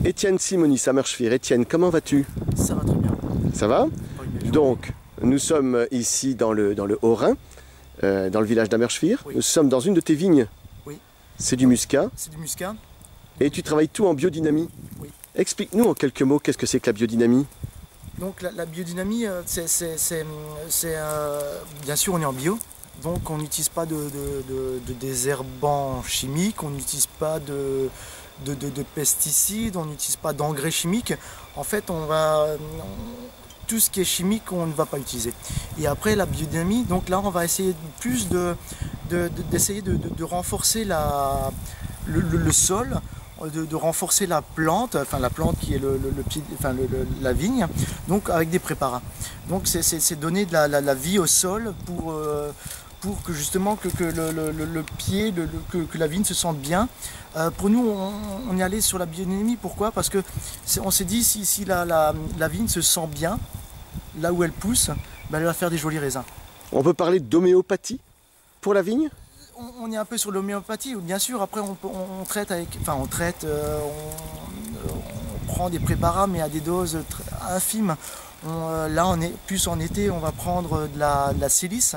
Étienne Simonis à Meurschwir. Étienne, comment vas-tu? Ça va très bien. Ça va? Oui, Donc, nous sommes ici dans le Haut-Rhin, dans le village d'Amerschwir. Oui. Nous sommes dans une de tes vignes. Oui. C'est du muscat. C'est du muscat. Et tu travailles tout en biodynamie. Oui. Explique-nous en quelques mots qu'est-ce que c'est que la biodynamie. Donc la biodynamie, bien sûr on est en bio. Donc on n'utilise pas de désherbants chimiques, on n'utilise pas de pesticides, on n'utilise pas d'engrais chimiques. En fait, tout ce qui est chimique, on ne va pas utiliser. Et après la biodynamie, donc là on va essayer plus d'essayer de renforcer le sol, de renforcer la plante qui est la vigne, donc avec des préparats. Donc c'est donner de la vie au sol pour que justement que le pied, que la vigne se sente bien. Pour nous, on est allé sur la biodynamie. Pourquoi? Parce que on s'est dit si la vigne se sent bien là où elle pousse, ben elle va faire des jolis raisins. On peut parler d'homéopathie pour la vigne? On est un peu sur l'homéopathie, bien sûr. Après, on traite avec, on prend des préparats, mais à des doses infimes. Là, on est plus en été, on va prendre de la silice.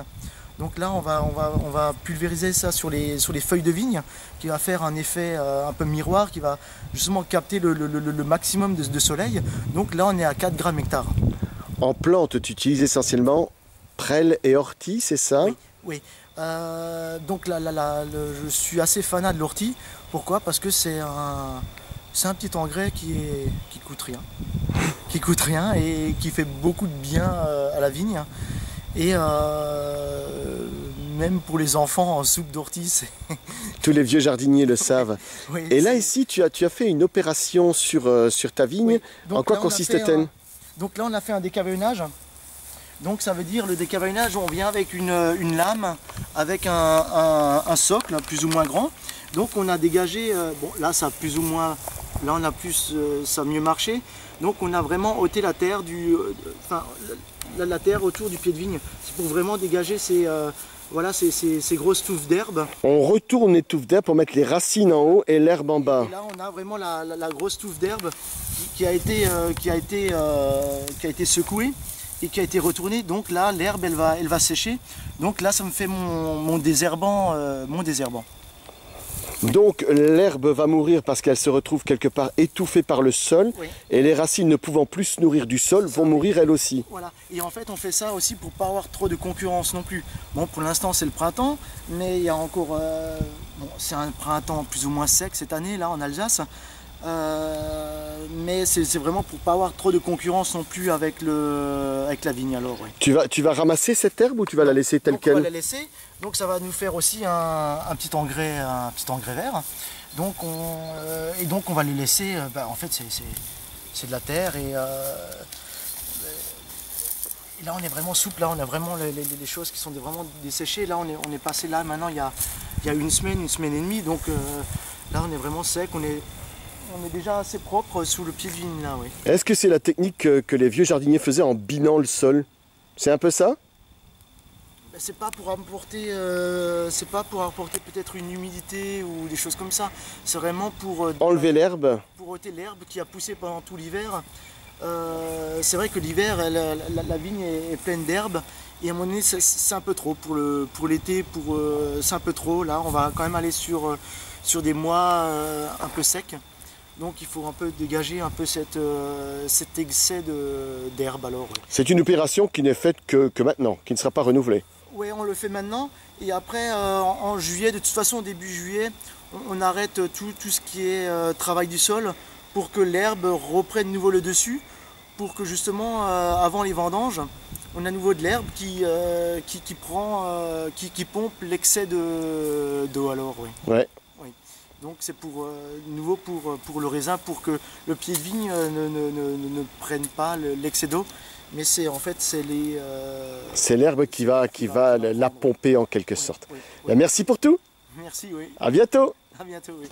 Donc là, on va pulvériser ça sur les feuilles de vigne, qui va faire un effet un peu miroir, qui va justement capter le maximum de soleil. Donc là, on est à 4 grammes hectare. En plante, tu utilises essentiellement prêle et ortie, c'est ça? Oui, oui. Donc là, je suis assez fanat de l'ortie. Pourquoi? Parce que c'est un petit engrais qui coûte rien. Qui coûte rien et qui fait beaucoup de bien à la vigne. Et même pour les enfants en soupe d'ortie, tous les vieux jardiniers le savent. Oui, et là, ici, tu as fait une opération sur ta vigne. Oui. En quoi consiste-t-elle? Donc là, on a fait un décavaillonnage. Donc ça veut dire le décavaillonnage, on vient avec une lame, avec un socle plus ou moins grand. Donc on a dégagé, bon là ça a plus ou moins, là on a plus, ça a mieux marché. Donc on a vraiment ôté la terre la terre autour du pied de vigne. C'est pour vraiment dégager ces grosses touffes d'herbe. On retourne les touffes d'herbe pour mettre les racines en haut et l'herbe en bas. Et là on a vraiment la grosse touffe d'herbe qui a été secouée et qui a été retournée. Donc là l'herbe elle va sécher. Donc là ça me fait mon désherbant. Donc l'herbe va mourir parce qu'elle se retrouve quelque part étouffée par le sol. Oui. Et les racines ne pouvant plus se nourrir du sol vont mourir elles aussi. Voilà, et en fait on fait ça aussi pour pas avoir trop de concurrence non plus. Bon, pour l'instant c'est le printemps, mais il y a encore... c'est un printemps plus ou moins sec cette année là en Alsace. Mais c'est vraiment pour pas avoir trop de concurrence non plus avec la vigne alors. Oui. Tu vas ramasser cette herbe ou tu vas la laisser telle qu'elle? On va la laisser, donc ça va nous faire aussi un petit engrais vert. Donc on va les laisser, en fait c'est de la terre et là on est vraiment souple, là on a vraiment les choses qui sont vraiment desséchées. Là on est passé là maintenant il y a une semaine et demie, donc là on est vraiment sec, on est déjà assez propre sous le pied de vigne là, oui. Est-ce que c'est la technique que les vieux jardiniers faisaient en binant le sol? C'est un peu ça? C'est pas pour apporter peut-être une humidité ou des choses comme ça. C'est vraiment pour enlever l'herbe. Pour ôter l'herbe qui a poussé pendant tout l'hiver. C'est vrai que l'hiver, la vigne est pleine d'herbe. Et à un moment donné, c'est un peu trop pour l'été. C'est un peu trop. Là, on va quand même aller sur des mois un peu secs. Donc il faut un peu dégager un peu cet excès d'herbe alors. Ouais. C'est une opération qui n'est faite que maintenant, qui ne sera pas renouvelée. Oui, on le fait maintenant. Et après, en juillet, de toute façon, au début juillet, on arrête tout ce qui est travail du sol pour que l'herbe reprenne de nouveau le dessus. Pour que justement, avant les vendanges, on a à nouveau de l'herbe qui pompe l'excès d'eau alors. Oui. Ouais. Donc c'est nouveau pour le raisin, pour que le pied de vigne ne prenne pas l'excès d'eau. Mais c'est l'herbe qui va la pomper en quelque sorte. Oui. Merci pour tout. Merci, oui. À bientôt. À bientôt, oui.